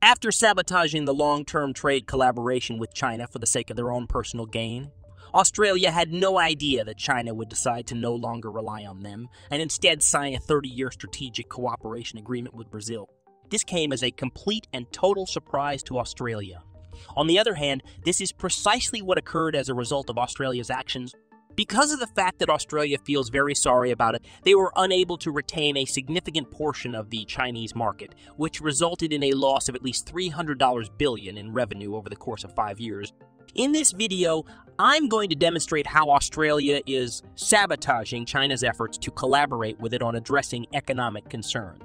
After sabotaging the long-term trade collaboration with China for the sake of their own personal gain, Australia had no idea that China would decide to no longer rely on them and instead sign a 30-year strategic cooperation agreement with Brazil. This came as a complete and total surprise to Australia. On the other hand, this is precisely what occurred as a result of Australia's actions. Because of the fact that Australia feels very sorry about it, they were unable to retain a significant portion of the Chinese market, which resulted in a loss of at least $300 billion in revenue over the course of 5 years. In this video, I'm going to demonstrate how Australia is sabotaging China's efforts to collaborate with it on addressing economic concerns.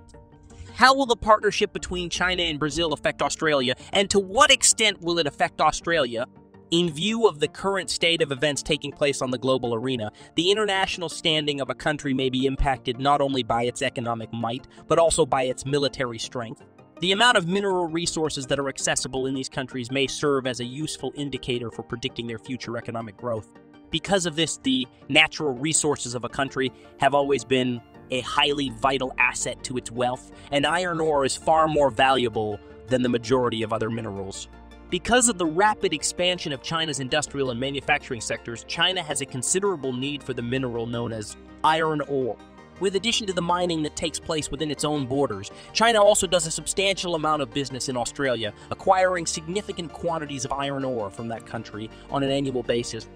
How will the partnership between China and Brazil affect Australia, and to what extent will it affect Australia? In view of the current state of events taking place on the global arena, the international standing of a country may be impacted not only by its economic might, but also by its military strength. The amount of mineral resources that are accessible in these countries may serve as a useful indicator for predicting their future economic growth. Because of this, the natural resources of a country have always been a highly vital asset to its wealth, and iron ore is far more valuable than the majority of other minerals. Because of the rapid expansion of China's industrial and manufacturing sectors, China has a considerable need for the mineral known as iron ore. With addition to the mining that takes place within its own borders, China also does a substantial amount of business in Australia, acquiring significant quantities of iron ore from that country on an annual basis.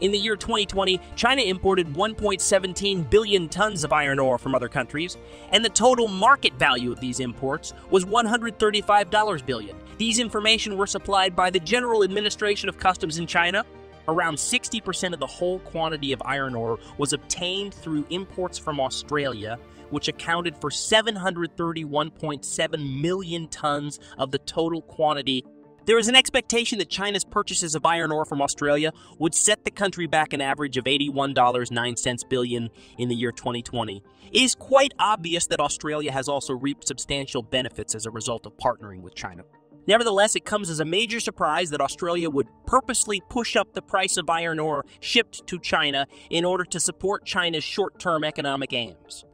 In the year 2020, China imported 1.17 billion tons of iron ore from other countries, and the total market value of these imports was $135 billion. These information were supplied by the General Administration of Customs in China. Around 60% of the whole quantity of iron ore was obtained through imports from Australia, which accounted for 731.7 million tons of the total quantity. There is an expectation that China's purchases of iron ore from Australia would set the country back an average of $81.09 billion in the year 2020. It is quite obvious that Australia has also reaped substantial benefits as a result of partnering with China. Nevertheless, it comes as a major surprise that Australia would purposely push up the price of iron ore shipped to China in order to support China's short-term economic aims.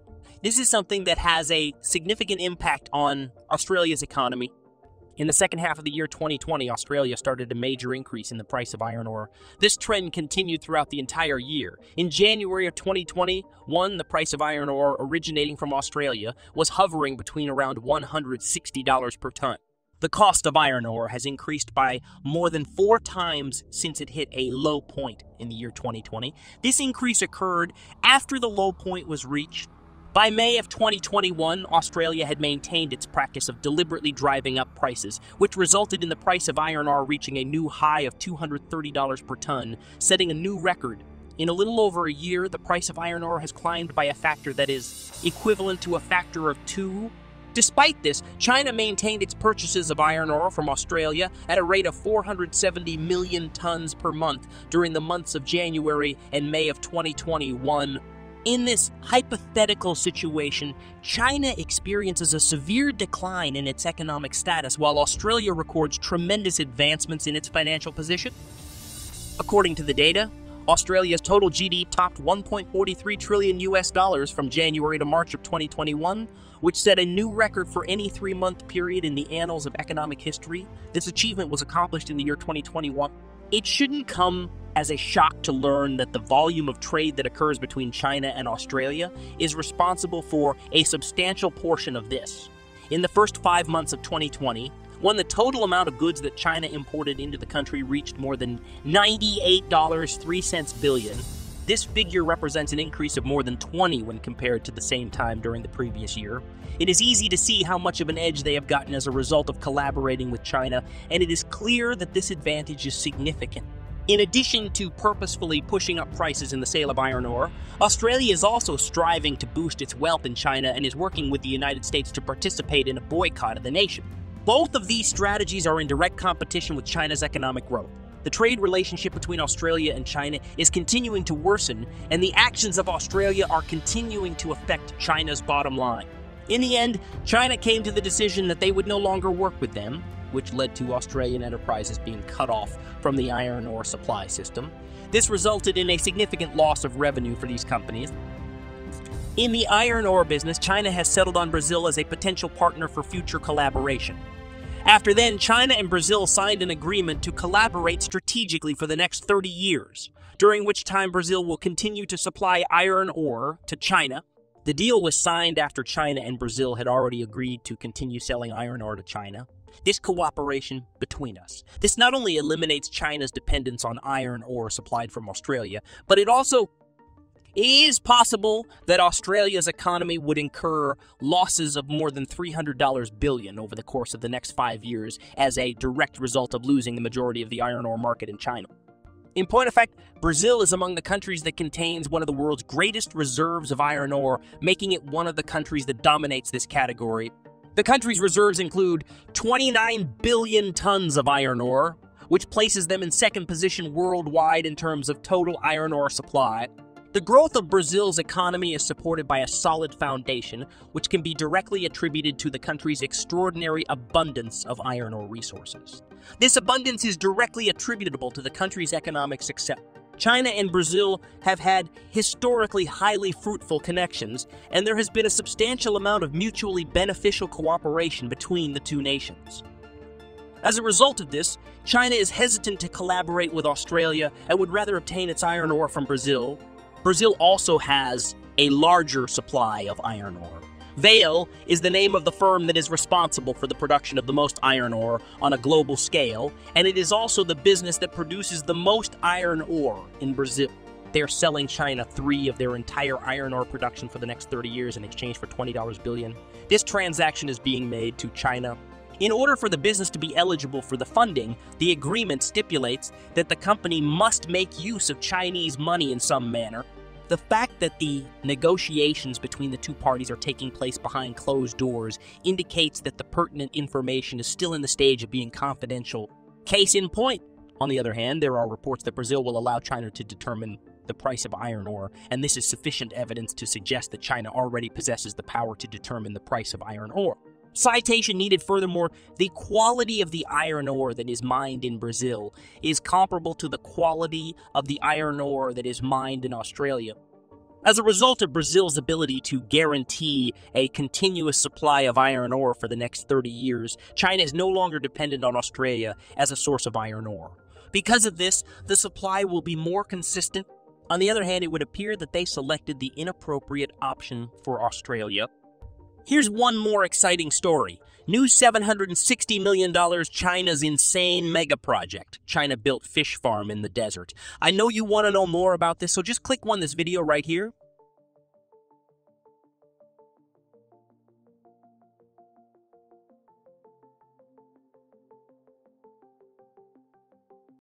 This is something that has a significant impact on Australia's economy. In the second half of the year 2020, Australia started a major increase in the price of iron ore. This trend continued throughout the entire year. In January of 2021, the price of iron ore originating from Australia was hovering between around $160 per ton. The cost of iron ore has increased by more than 4 times since it hit a low point in the year 2020. This increase occurred after the low point was reached. By May of 2021, Australia had maintained its practice of deliberately driving up prices, which resulted in the price of iron ore reaching a new high of $230 per ton, setting a new record. In a little over a year, the price of iron ore has climbed by a factor that is equivalent to a factor of 2. Despite this, China maintained its purchases of iron ore from Australia at a rate of 470 million tons per month during the months of January and May of 2021. In this hypothetical situation, China experiences a severe decline in its economic status, while Australia records tremendous advancements in its financial position. According to the data, Australia's total GDP topped $1.43 trillion from January to March of 2021, which set a new record for any 3-month period in the annals of economic history. This achievement was accomplished in the year 2021. It shouldn't come as a shock to learn that the volume of trade that occurs between China and Australia is responsible for a substantial portion of this. In the first 5 months of 2020, when the total amount of goods that China imported into the country reached more than $98.03 billion, this figure represents an increase of more than 20 when compared to the same time during the previous year. It is easy to see how much of an edge they have gotten as a result of collaborating with China, and it is clear that this advantage is significant. In addition to purposefully pushing up prices in the sale of iron ore, Australia is also striving to boost its wealth in China and is working with the United States to participate in a boycott of the nation. Both of these strategies are in direct competition with China's economic growth. The trade relationship between Australia and China is continuing to worsen, and the actions of Australia are continuing to affect China's bottom line. In the end, China came to the decision that they would no longer work with them, which led to Australian enterprises being cut off from the iron ore supply system. This resulted in a significant loss of revenue for these companies. In the iron ore business, China has settled on Brazil as a potential partner for future collaboration. After then, China and Brazil signed an agreement to collaborate strategically for the next 30 years, during which time Brazil will continue to supply iron ore to China. The deal was signed after China and Brazil had already agreed to continue selling iron ore to China. This cooperation between us. This not only eliminates China's dependence on iron ore supplied from Australia, but it also is possible that Australia's economy would incur losses of more than $300 billion over the course of the next 5 years as a direct result of losing the majority of the iron ore market in China. In point of fact, Brazil is among the countries that contains one of the world's greatest reserves of iron ore, making it one of the countries that dominates this category. The country's reserves include 29 billion tons of iron ore, which places them in second position worldwide in terms of total iron ore supply. The growth of Brazil's economy is supported by a solid foundation, which can be directly attributed to the country's extraordinary abundance of iron ore resources. This abundance is directly attributable to the country's economic success. China and Brazil have had historically highly fruitful connections, and there has been a substantial amount of mutually beneficial cooperation between the two nations. As a result of this, China is hesitant to collaborate with Australia and would rather obtain its iron ore from Brazil. Brazil also has a larger supply of iron ore. Vale is the name of the firm that is responsible for the production of the most iron ore on a global scale, and it is also the business that produces the most iron ore in Brazil. They are selling China 3 of their entire iron ore production for the next 30 years in exchange for $20 billion. This transaction is being made to China. In order for the business to be eligible for the funding, the agreement stipulates that the company must make use of Chinese money in some manner. The fact that the negotiations between the two parties are taking place behind closed doors indicates that the pertinent information is still in the stage of being confidential. Case in point. On the other hand, there are reports that Brazil will allow China to determine the price of iron ore, and this is sufficient evidence to suggest that China already possesses the power to determine the price of iron ore. Citation needed. Furthermore, the quality of the iron ore that is mined in Brazil is comparable to the quality of the iron ore that is mined in Australia. As a result of Brazil's ability to guarantee a continuous supply of iron ore for the next 30 years, China is no longer dependent on Australia as a source of iron ore. Because of this, the supply will be more consistent. On the other hand, it would appear that they selected the inappropriate option for Australia. Here's one more exciting story. New $760 million China's insane mega project. China built fish farm in the desert. I know you want to know more about this, so just click on this video right here.